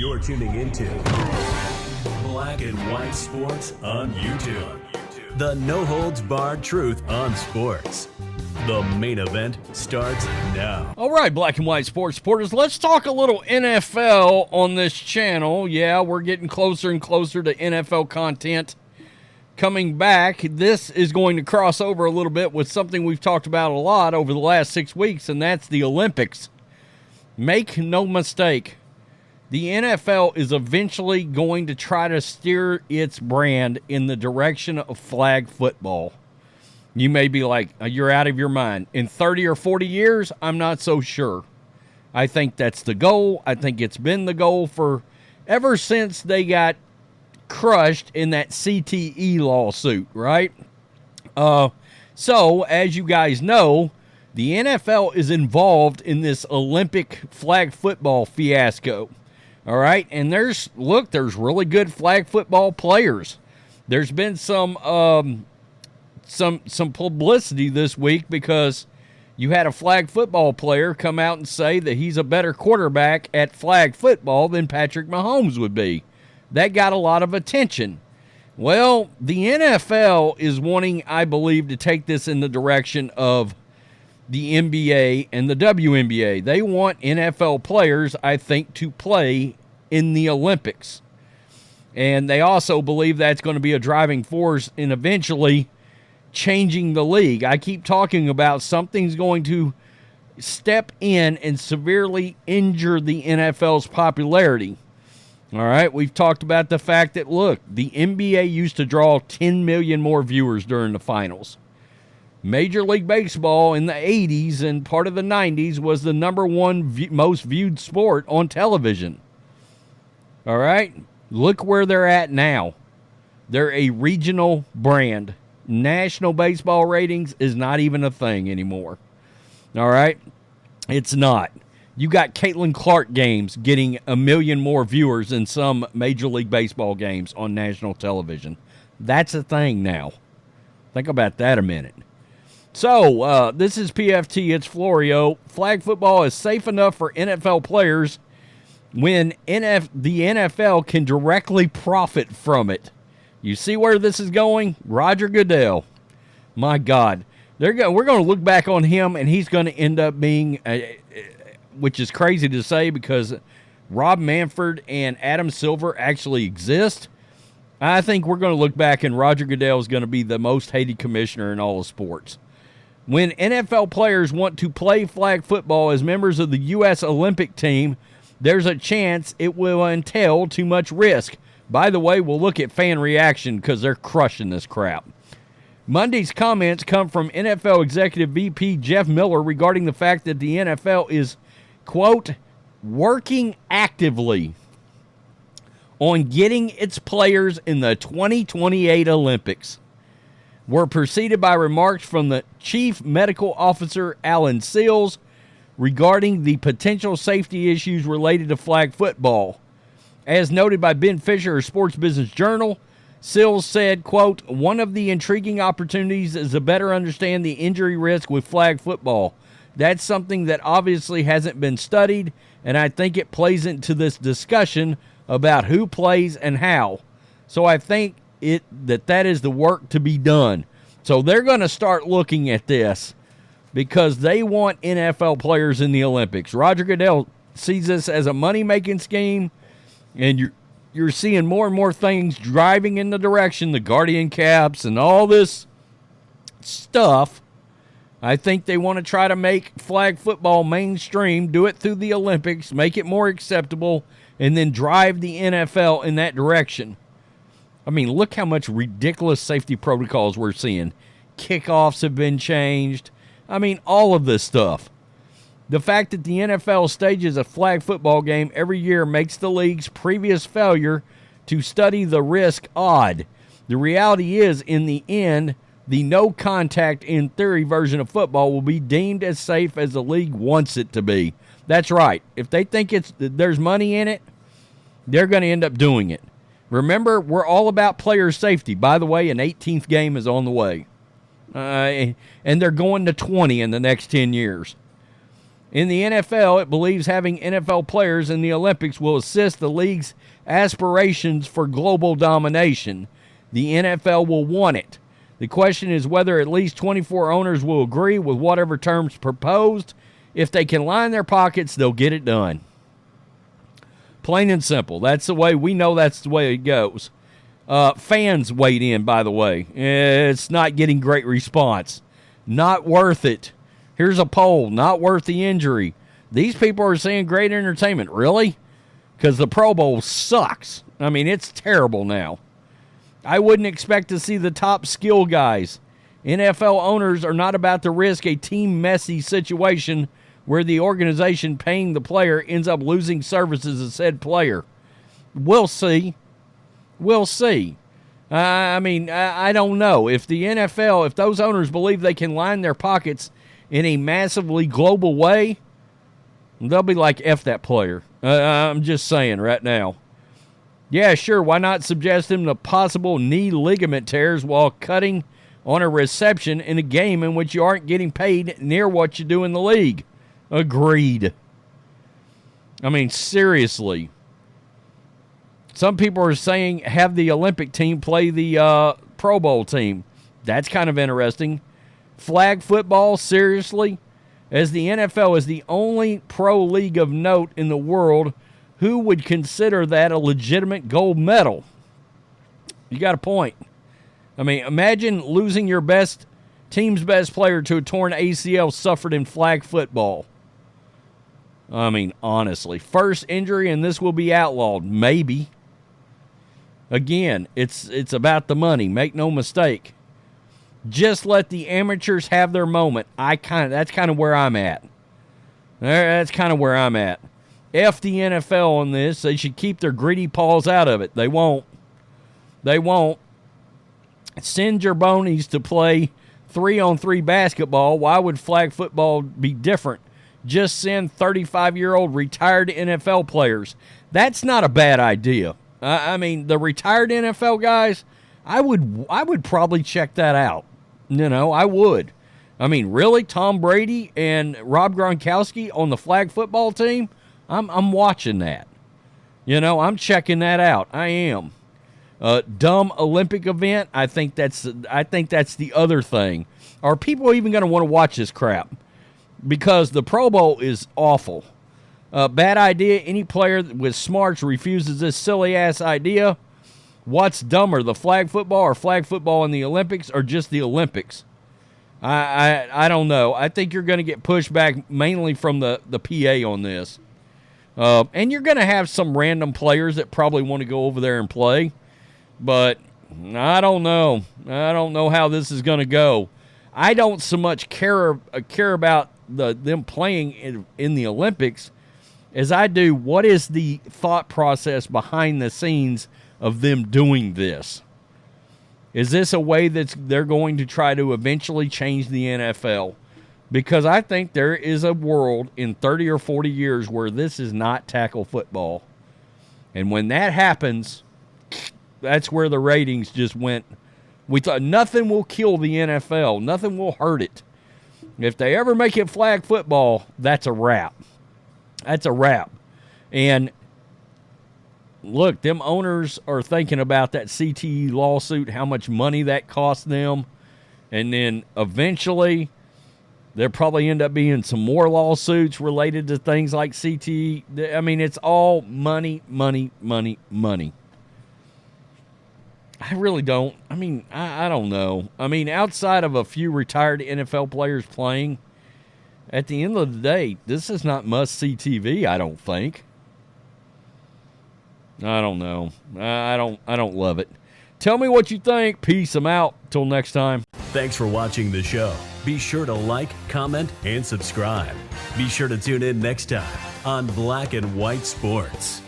You're tuning into Black and White Sports on YouTube. The no-holds-barred truth on sports. The main event starts now. All right, Black and White Sports supporters, let's talk a little NFL on this channel. Yeah, we're getting closer and closer to NFL content coming back. This is going to cross over a little bit with something we've talked about a lot over the last 6 weeks, and that's the Olympics. Make no mistake, the NFL is eventually going to try to steer its brand in the direction of flag football. You may be like, you're out of your mind. In 30 or 40 years, I'm not so sure. I think that's the goal. I think it's been the goal for ever since they got crushed in that CTE lawsuit, right? So, as you guys know, the NFL is involved in this Olympic flag football fiasco. All right, and there's really good flag football players. There's been some publicity this week because you had a flag football player come out and say that he's a better quarterback at flag football than Patrick Mahomes would be. That got a lot of attention. Well, the NFL is wanting, I believe, to take this in the direction of the NBA and the WNBA. They want NFL players, I think, to play in the Olympics. And they also believe that's going to be a driving force in eventually changing the league. I keep talking about something's going to step in and severely injure the NFL's popularity. All right, we've talked about the fact that, look, the NBA used to draw 10 million more viewers during the finals. Major League Baseball in the 80s and part of the 90s was the number one most viewed sport on television. All right? Look where they're at now. They're a regional brand. National baseball ratings is not even a thing anymore. All right? It's not. You got Caitlin Clark games getting 1 million more viewers than some Major League Baseball games on national television. That's a thing now. Think about that a minute. So, this is PFT, it's Florio. Flag football is safe enough for NFL players when the NFL can directly profit from it. You see where this is going? Roger Goodell. My God. We're going to look back on him, and he's going to end up being, which is crazy to say because Rob Manfred and Adam Silver actually exist. I think we're going to look back, and Roger Goodell is going to be the most hated commissioner in all of sports. When NFL players want to play flag football as members of the U.S. Olympic team, there's a chance it will entail too much risk. By the way, we'll look at fan reaction because they're crushing this crap. Monday's comments come from NFL Executive VP Jeff Miller regarding the fact that the NFL is, quote, working actively on getting its players in the 2028 Olympics. Were preceded by remarks from the Chief Medical Officer, Alan Seals, regarding the potential safety issues related to flag football. As noted by Ben Fisher of Sports Business Journal, Seals said, quote, one of the intriguing opportunities is to better understand the injury risk with flag football. That's something that obviously hasn't been studied, and I think it plays into this discussion about who plays and how. So I think that is the work to be done. So they're going to start looking at this because they want NFL players in the Olympics. Roger Goodell sees this as a money-making scheme, and you're seeing more and more things driving in the direction, the Guardian caps and all this stuff. I think they want to try to make flag football mainstream, do it through the Olympics, make it more acceptable, and then drive the NFL in that direction. I mean, look how much ridiculous safety protocols we're seeing. Kickoffs have been changed. I mean, all of this stuff. The fact that the NFL stages a flag football game every year makes the league's previous failure to study the risk odd. The reality is, in the end, the no-contact, in theory, version of football will be deemed as safe as the league wants it to be. That's right. If they think there's money in it, they're going to end up doing it. Remember, we're all about player safety. By the way, an 18th game is on the way. And they're going to 20 in the next 10 years. In the NFL, it believes having NFL players in the Olympics will assist the league's aspirations for global domination. The NFL will want it. The question is whether at least 24 owners will agree with whatever terms proposed. If they can line their pockets, they'll get it done. Plain and simple. That's the way we know that's the way it goes. Fans weighed in, by the way. It's not getting great response. Not worth it. Here's a poll. Not worth the injury. These people are saying great entertainment. Really? Because the Pro Bowl sucks. I mean, it's terrible now. I wouldn't expect to see the top skill guys. NFL owners are not about to risk a team messy situation where the organization paying the player ends up losing services of said player. We'll see. We'll see. I don't know. If the NFL, if those owners believe they can line their pockets in a massively global way, they'll be like, F that player. I'm just saying right now. Yeah, sure, why not suggest him to possible knee ligament tears while cutting on a reception in a game in which you aren't getting paid near what you do in the league? Agreed. I mean, seriously. Some people are saying have the Olympic team play the Pro Bowl team. That's kind of interesting. Flag football, seriously? As the NFL is the only pro league of note in the world, who would consider that a legitimate gold medal? You got a point. I mean, imagine losing your team's best player to a torn ACL suffered in flag football. I mean, honestly. First injury, and this will be outlawed. Maybe. Again, it's about the money. Make no mistake. Just let the amateurs have their moment. That's kind of where I'm at. That's kind of where I'm at. F the NFL on this. They should keep their greedy paws out of it. They won't. They won't. Send your bonies to play 3-on-3 basketball. Why would flag football be different? Just send 35-year-old retired NFL players. That's not a bad idea. I mean, the retired NFL guys, I would probably check that out. You know, I would. I mean, really, Tom Brady and Rob Gronkowski on the flag football team? I'm watching that. You know, I'm checking that out. I am. Dumb Olympic event. I think that's the other thing. Are people even going to want to watch this crap? Because the Pro Bowl is awful. Bad idea. Any player with smarts refuses this silly ass idea. What's dumber, the flag football or flag football in the Olympics, or just the Olympics? I don't know. I think you're going to get pushback mainly from the PA on this. And you're going to have some random players that probably want to go over there and play. But I don't know. I don't know how this is going to go. I don't so much care about them playing in the Olympics as I do what is the thought process behind the scenes of them doing this. Is this a way that they're going to try to eventually change the NFL? Because I think there is a world in 30 or 40 years where this is not tackle football. And when that happens, that's where the ratings just went. We thought nothing will kill the NFL. Nothing will hurt it. If they ever make it flag football, that's a wrap. That's a wrap. And look, them owners are thinking about that CTE lawsuit, how much money that cost them. And then eventually there'll probably end up being some more lawsuits related to things like CTE. I mean, it's all money, money, money, money. I really don't. I mean, I don't know. I mean, outside of a few retired NFL players playing, at the end of the day, this is not must-see TV, I don't think. I don't know. I don't love it. Tell me what you think. Peace. I'm out. Till next time. Thanks for watching the show. Be sure to like, comment, and subscribe. Be sure to tune in next time on Black and White Sports.